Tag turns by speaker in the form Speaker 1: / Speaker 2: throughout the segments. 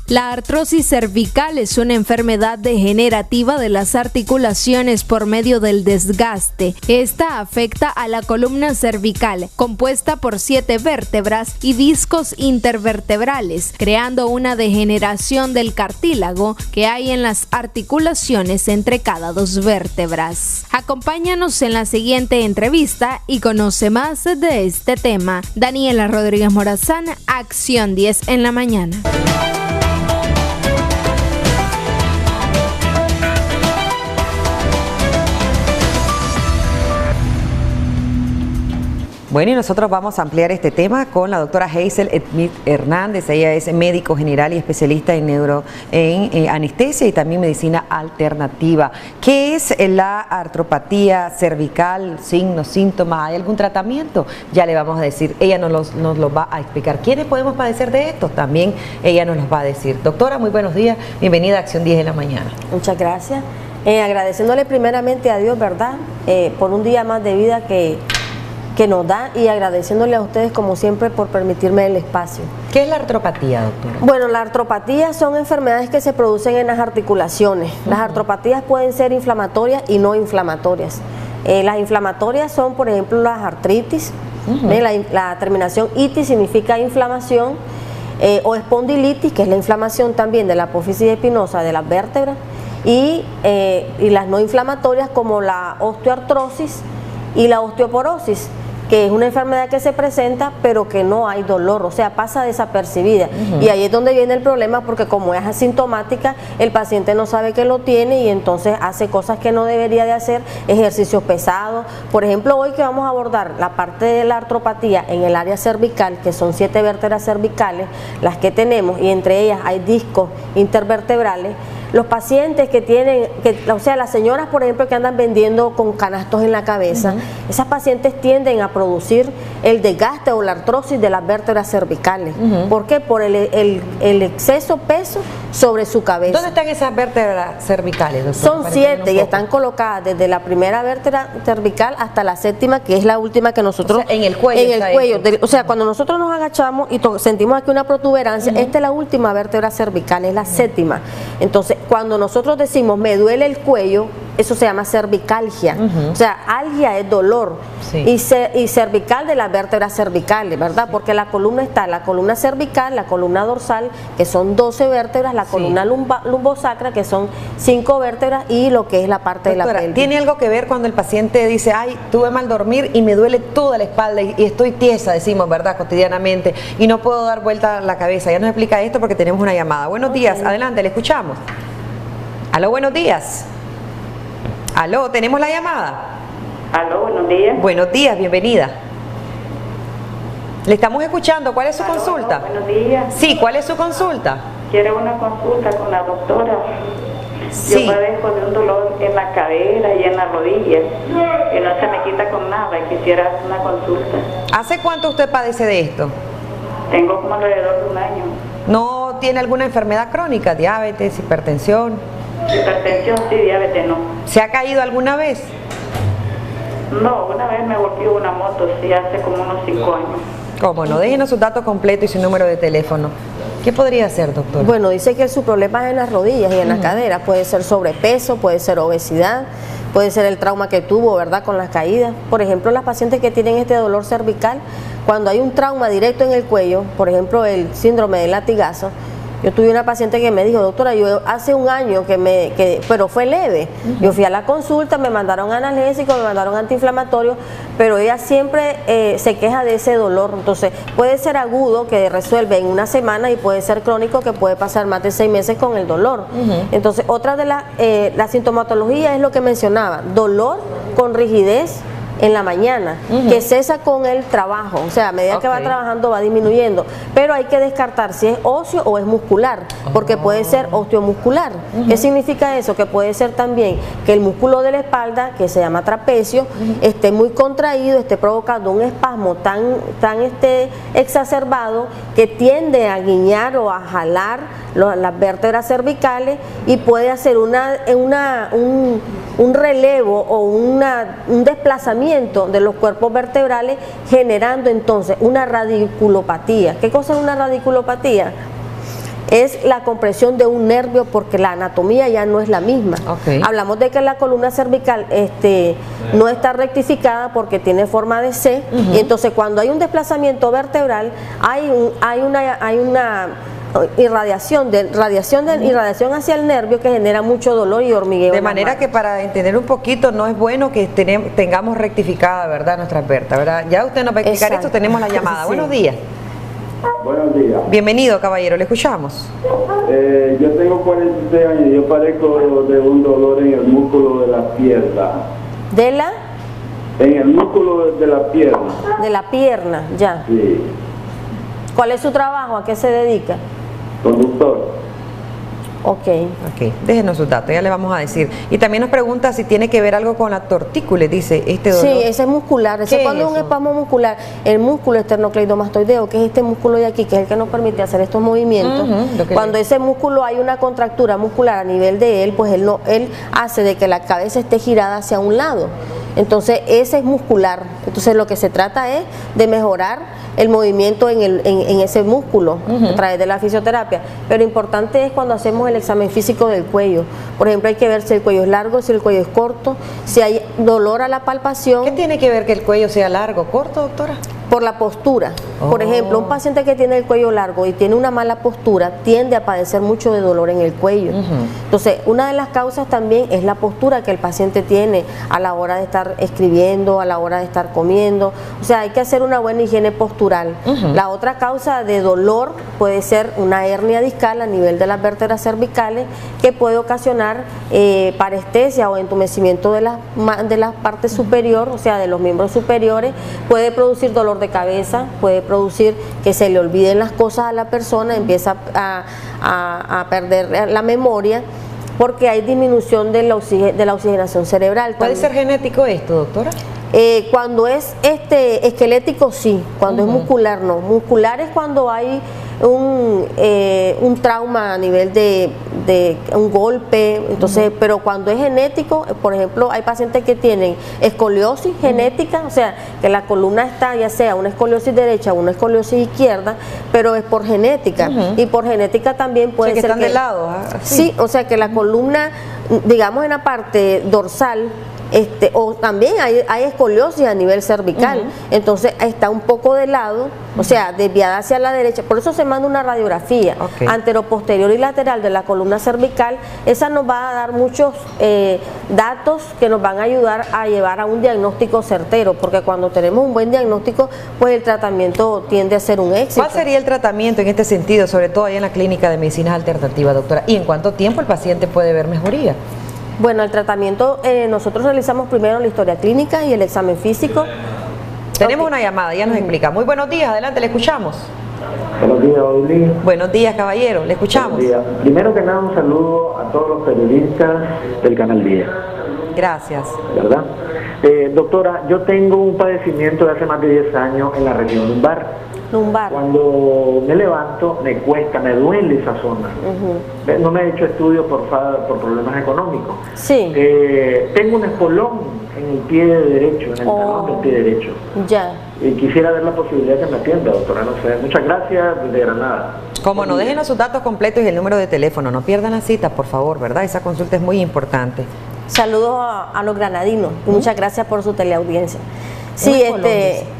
Speaker 1: La artrosis cervical es una enfermedad degenerativa de las articulaciones por medio del desgaste. Esta afecta a la columna cervical, compuesta por 7 vértebras y discos intervertebrales, creando una degeneración del cartílago que hay en las articulaciones entre cada 2 vértebras. Acompáñanos en la siguiente entrevista y conoce más de este tema. Daniela Rodríguez Morazán, Acción 10 en la mañana.
Speaker 2: Bueno, y nosotros vamos a ampliar este tema con la doctora Hazel Smith Hernández. Ella es médico general y especialista en anestesia y también medicina alternativa. ¿Qué es la artropatía cervical? ¿Signos, síntomas? ¿Hay algún tratamiento? Ya le vamos a decir. Ella nos lo va a explicar. ¿Quiénes podemos padecer de esto? También ella nos los va a decir. Doctora, muy buenos días. Bienvenida a Acción 10 de la mañana.
Speaker 3: Muchas gracias. Agradeciéndole primeramente a Dios, ¿verdad? Por un día más de vida que nos da, y agradeciéndole a ustedes como siempre por permitirme el espacio.
Speaker 2: ¿Qué es la artropatía, doctora?
Speaker 3: Bueno, la artropatía son enfermedades que se producen en las articulaciones. Las artropatías pueden ser inflamatorias y no inflamatorias. Las inflamatorias son, por ejemplo, las artritis. La terminación itis significa inflamación, o espondilitis, que es la inflamación también de la apófisis espinosa de las vértebras, y las no inflamatorias como la osteoartrosis y la osteoporosis, que es una enfermedad que se presenta pero que no hay dolor, o sea, pasa desapercibida. Y ahí es donde viene el problema, porque como es asintomática, el paciente no sabe que lo tiene y entonces hace cosas que no debería de hacer, ejercicios pesados. Por ejemplo, hoy que vamos a abordar la parte de la artropatía en el área cervical, que son 7 vértebras cervicales las que tenemos, y entre ellas hay discos intervertebrales. Los pacientes que tienen, o sea, las señoras, por ejemplo, que andan vendiendo con canastos en la cabeza, esas pacientes tienden a producir el desgaste o la artrosis de las vértebras cervicales. ¿Por qué? Por el exceso peso sobre su cabeza.
Speaker 2: ¿Dónde están esas vértebras cervicales, doctora?
Speaker 3: Son 7 y están colocadas desde la primera vértebra cervical hasta la séptima, que es la última que nosotros...
Speaker 2: O sea, en el cuello.
Speaker 3: En el cuello. O sea, cuando nosotros nos agachamos y sentimos aquí una protuberancia, esta es la última vértebra cervical, es la séptima. Entonces, cuando nosotros decimos me duele el cuello, eso se llama cervicalgia. O sea, algia es dolor. Y cervical de las vértebras cervicales, ¿verdad? Porque la columna está la columna cervical, la columna dorsal, que son 12 vértebras, la columna lumbosacra, que son 5 vértebras, y lo que es la parte
Speaker 2: doctora,
Speaker 3: de la pelvis.
Speaker 2: ¿Tiene algo que ver cuando el paciente dice, ay, tuve mal dormir y me duele toda la espalda y estoy tiesa, decimos, ¿verdad? Cotidianamente, y no puedo dar vuelta la cabeza? Ya nos explica esto porque tenemos una llamada. Buenos días, adelante, le escuchamos. Aló, buenos días. Aló, ¿tenemos la llamada?
Speaker 4: Aló, buenos días.
Speaker 2: Buenos días, bienvenida. Le estamos escuchando. ¿Cuál es su consulta?
Speaker 4: Aló, buenos días.
Speaker 2: Sí, ¿cuál es su consulta?
Speaker 4: Quiero una consulta con la doctora.
Speaker 2: Sí.
Speaker 4: Yo padezco de un dolor en la cadera y en la rodilla y no se me quita con nada, y quisiera hacer una consulta.
Speaker 2: ¿Hace cuánto usted padece de esto?
Speaker 4: Tengo como alrededor de un año.
Speaker 2: ¿No tiene alguna enfermedad crónica? ¿Diabetes, hipertensión?
Speaker 4: Hipertensión sí, diabetes no.
Speaker 2: ¿Se ha caído alguna vez?
Speaker 4: No, una vez me golpeó una moto, sí, hace como unos 5 años.
Speaker 2: ¿Cómo no? Déjenos su dato completo y su número de teléfono. ¿Qué podría hacer, doctor?
Speaker 3: Bueno, dice que su problema es en las rodillas y en la cadera. Puede ser sobrepeso, puede ser obesidad, puede ser el trauma que tuvo, ¿verdad?, con las caídas. Por ejemplo, las pacientes que tienen este dolor cervical, cuando hay un trauma directo en el cuello, por ejemplo, el síndrome del latigazo. Yo tuve una paciente que me dijo, doctora, yo hace un año pero fue leve. Yo fui a la consulta, me mandaron analgésicos, me mandaron antiinflamatorios, pero ella siempre se queja de ese dolor. Entonces, puede ser agudo, que resuelve en una semana, y puede ser crónico, que puede pasar más de 6 meses con el dolor. Entonces, otra de la sintomatología es lo que mencionaba, dolor con rigidez en la mañana, que cesa con el trabajo, o sea, a medida que va trabajando va disminuyendo, pero hay que descartar si es óseo o es muscular, porque puede ser osteomuscular. ¿Qué significa eso? Que puede ser también que el músculo de la espalda, que se llama trapecio, esté muy contraído, esté provocando un espasmo tan exacerbado que tiende a guiñar o a jalar las vértebras cervicales, y puede hacer un relevo o un desplazamiento de los cuerpos vertebrales, generando entonces una radiculopatía. ¿Qué cosa es una radiculopatía? es la compresión de un nervio porque la anatomía ya no es la misma. Hablamos de que la columna cervical no está rectificada porque tiene forma de C, y entonces cuando hay un desplazamiento vertebral hay una irradiación hacia el nervio que genera mucho dolor y hormigueo.
Speaker 2: De manera que para entender un poquito no es bueno que tengamos rectificada, ¿verdad?, nuestras vértebras, ¿verdad? Ya usted nos va a explicar esto, tenemos la llamada. Sí. Buenos días.
Speaker 5: Buenos días.
Speaker 2: Bienvenido, caballero, le escuchamos.
Speaker 5: Yo tengo 46 años y yo padezco de un dolor en el músculo de la pierna.
Speaker 3: ¿De la?
Speaker 5: En el músculo de la pierna.
Speaker 3: De la pierna, ya.
Speaker 5: Sí.
Speaker 3: ¿Cuál es su trabajo? ¿A qué se dedica?
Speaker 5: Conductor.
Speaker 3: Ok,
Speaker 2: déjenos sus datos, ya le vamos a decir. Y también nos pregunta si tiene que ver algo con la tortícula, dice este dolor.
Speaker 3: Sí, ese es muscular, ese cuando es un espasmo muscular, el músculo esternocleidomastoideo, que es este músculo de aquí, que es el que nos permite hacer estos movimientos. Cuando ese músculo hay una contractura muscular a nivel de él, pues él hace de que la cabeza esté girada hacia un lado. Entonces ese es muscular. Entonces lo que se trata es de mejorar el movimiento en ese músculo a través de la fisioterapia. Pero importante es cuando hacemos el examen físico del cuello. Por ejemplo, hay que ver si el cuello es largo, si el cuello es corto, si hay dolor a la palpación.
Speaker 2: ¿Qué tiene que ver que el cuello sea largo, corto, doctora?
Speaker 3: Por la postura. Por ejemplo, un paciente que tiene el cuello largo y tiene una mala postura tiende a padecer mucho de dolor en el cuello. Entonces, una de las causas también es la postura que el paciente tiene a la hora de estar escribiendo, a la hora de estar comiendo. O sea, hay que hacer una buena higiene postural. La otra causa de dolor puede ser una hernia discal a nivel de las vértebras cervicales que puede ocasionar parestesia o entumecimiento de la parte superior, o sea, de los miembros superiores. Puede producir dolor de cabeza, puede producir que se le olviden las cosas a la persona, empieza a perder la memoria porque hay disminución de la oxigenación cerebral.
Speaker 2: ¿Puede ser genético esto, doctora?
Speaker 3: Cuando es esquelético sí, cuando es muscular no. Muscular es cuando hay un trauma a nivel de un golpe, entonces, pero cuando es genético, por ejemplo, hay pacientes que tienen escoliosis genética, o sea, que la columna está ya sea una escoliosis derecha o una escoliosis izquierda, pero es por genética, y por genética también puede ser que
Speaker 2: están de lado.
Speaker 3: Sí, o sea, que la columna, digamos en la parte dorsal, o también hay escoliosis a nivel cervical, entonces está un poco de lado, o sea, desviada hacia la derecha, por eso se manda una radiografía anteroposterior y lateral de la columna cervical. Esa nos va a dar muchos datos que nos van a ayudar a llevar a un diagnóstico certero, porque cuando tenemos un buen diagnóstico, pues el tratamiento tiende a ser un éxito.
Speaker 2: ¿Cuál sería el tratamiento en este sentido, sobre todo ahí en la clínica de medicinas alternativas, doctora? ¿Y en cuánto tiempo el paciente puede ver mejoría?
Speaker 3: Bueno, el tratamiento, nosotros realizamos primero la historia clínica y el examen físico.
Speaker 2: Tenemos una llamada, ya nos explica. Muy buenos días, adelante, le escuchamos.
Speaker 5: Buenos días, Odilín.
Speaker 2: Buenos días, caballero, le escuchamos.
Speaker 5: Buenos días. Primero que nada, un saludo a todos los periodistas del Canal 10.
Speaker 2: Gracias.
Speaker 5: ¿Verdad? Doctora, yo tengo un padecimiento de hace más de 10 años en la región lumbar. Cuando me levanto, me cuesta, me duele esa zona. No me he hecho estudio por problemas económicos.
Speaker 3: Sí.
Speaker 5: Tengo un espolón en el pie derecho, en el talón del pie derecho.
Speaker 3: Ya.
Speaker 5: Y quisiera ver la posibilidad de que me atienda, doctora, no sé. Muchas gracias, de Granada.
Speaker 2: Como no, déjenos sus datos completos y el número de teléfono. No pierdan la cita, por favor, ¿verdad? Esa consulta es muy importante.
Speaker 3: Saludos a los granadinos y muchas gracias por su teleaudiencia. Sí,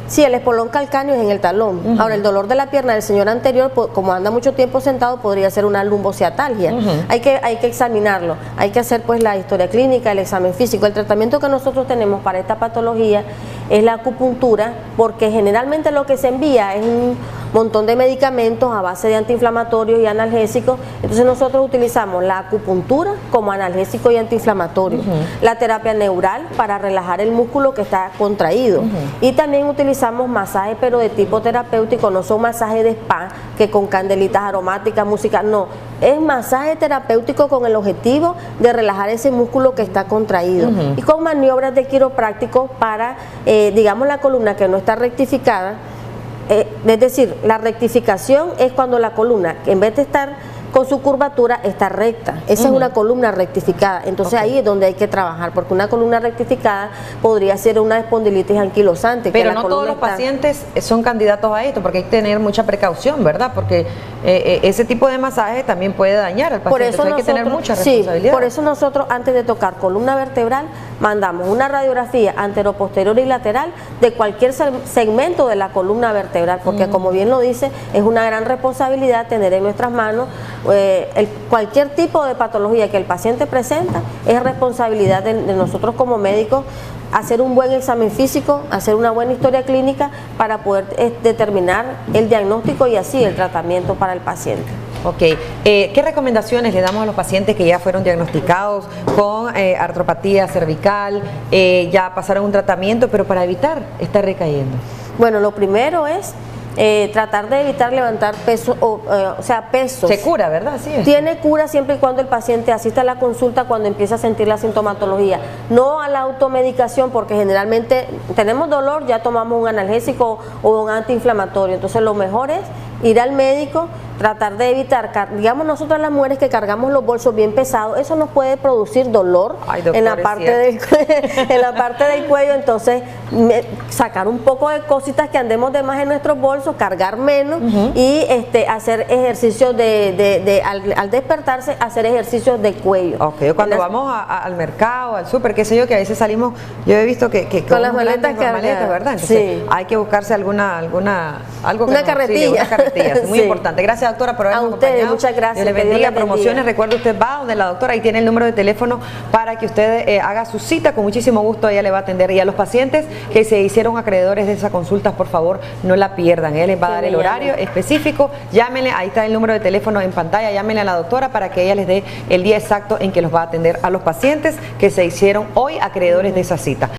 Speaker 3: sí, el espolón calcáneo es en el talón. Ahora, el dolor de la pierna del señor anterior, como anda mucho tiempo sentado, podría ser una lumbociatalgia. Hay que examinarlo. Hay que hacer pues la historia clínica, el examen físico. El tratamiento que nosotros tenemos para esta patología es la acupuntura, porque generalmente lo que se envía es un montón de medicamentos a base de antiinflamatorios y analgésicos. Entonces nosotros utilizamos la acupuntura como analgésico y antiinflamatorio, la terapia neural para relajar el músculo que está contraído, y también utilizamos masajes, pero de tipo terapéutico. No son masajes de spa que con candelitas aromáticas, música, no, es masaje terapéutico con el objetivo de relajar ese músculo que está contraído, y con maniobras de quiropráctico para digamos la columna que no está rectificada. Es decir, la rectificación es cuando la columna, en vez de estar con su curvatura está recta. Esa es una columna rectificada. Entonces ahí es donde hay que trabajar, porque una columna rectificada podría ser una espondilitis anquilosante.
Speaker 2: Pero no todos los pacientes son candidatos a esto, porque hay que tener mucha precaución, ¿verdad? Porque ese tipo de masaje también puede dañar al paciente.
Speaker 3: Por eso
Speaker 2: hay que tener mucha responsabilidad.
Speaker 3: Sí, por eso nosotros antes de tocar columna vertebral mandamos una radiografía anteroposterior y lateral de cualquier segmento de la columna vertebral, porque como bien lo dice, es una gran responsabilidad tener en nuestras manos cualquier tipo de patología que el paciente presenta. Es responsabilidad de nosotros como médicos hacer un buen examen físico, hacer una buena historia clínica para poder determinar el diagnóstico y así el tratamiento para el paciente.
Speaker 2: Ok, ¿qué recomendaciones le damos a los pacientes que ya fueron diagnosticados con artropatía cervical, ya pasaron un tratamiento, pero para evitar estar recayendo?
Speaker 3: Bueno, lo primero es tratar de evitar levantar peso, o sea, pesos.
Speaker 2: Se cura, ¿verdad? Sí,
Speaker 3: tiene cura siempre y cuando el paciente asista a la consulta cuando empieza a sentir la sintomatología, no a la automedicación, porque generalmente tenemos dolor, ya tomamos un analgésico o un antiinflamatorio. Entonces lo mejor es ir al médico, tratar de evitar, digamos nosotras las mujeres que cargamos los bolsos bien pesados, eso nos puede producir dolor. Ay, doctor, en la parte del cuello. Entonces sacar un poco de cositas que andemos de más en nuestros bolsos, cargar menos y hacer ejercicios al despertarse, hacer ejercicios de cuello.
Speaker 2: Ok, cuando vamos al mercado, al súper, qué sé yo, que a veces salimos, yo he visto que
Speaker 3: con las maletas
Speaker 2: ¿verdad? Entonces
Speaker 3: sí,
Speaker 2: hay que buscarse algo
Speaker 3: una carretilla.
Speaker 2: Una carretilla, es muy importante. Gracias, doctora, por habernos acompañado.
Speaker 3: Muchas gracias.
Speaker 2: Dios le bendiga. Promociones, recuerde, usted va donde la doctora, ahí tiene el número de teléfono para que usted haga su cita, con muchísimo gusto ella le va a atender. Y a los pacientes que se hicieron acreedores de esas consultas, por favor, no la pierdan. Ella les va a dar el horario específico, llámenle, ahí está el número de teléfono en pantalla, llámenle a la doctora para que ella les dé el día exacto en que los va a atender a los pacientes que se hicieron hoy acreedores de esa cita.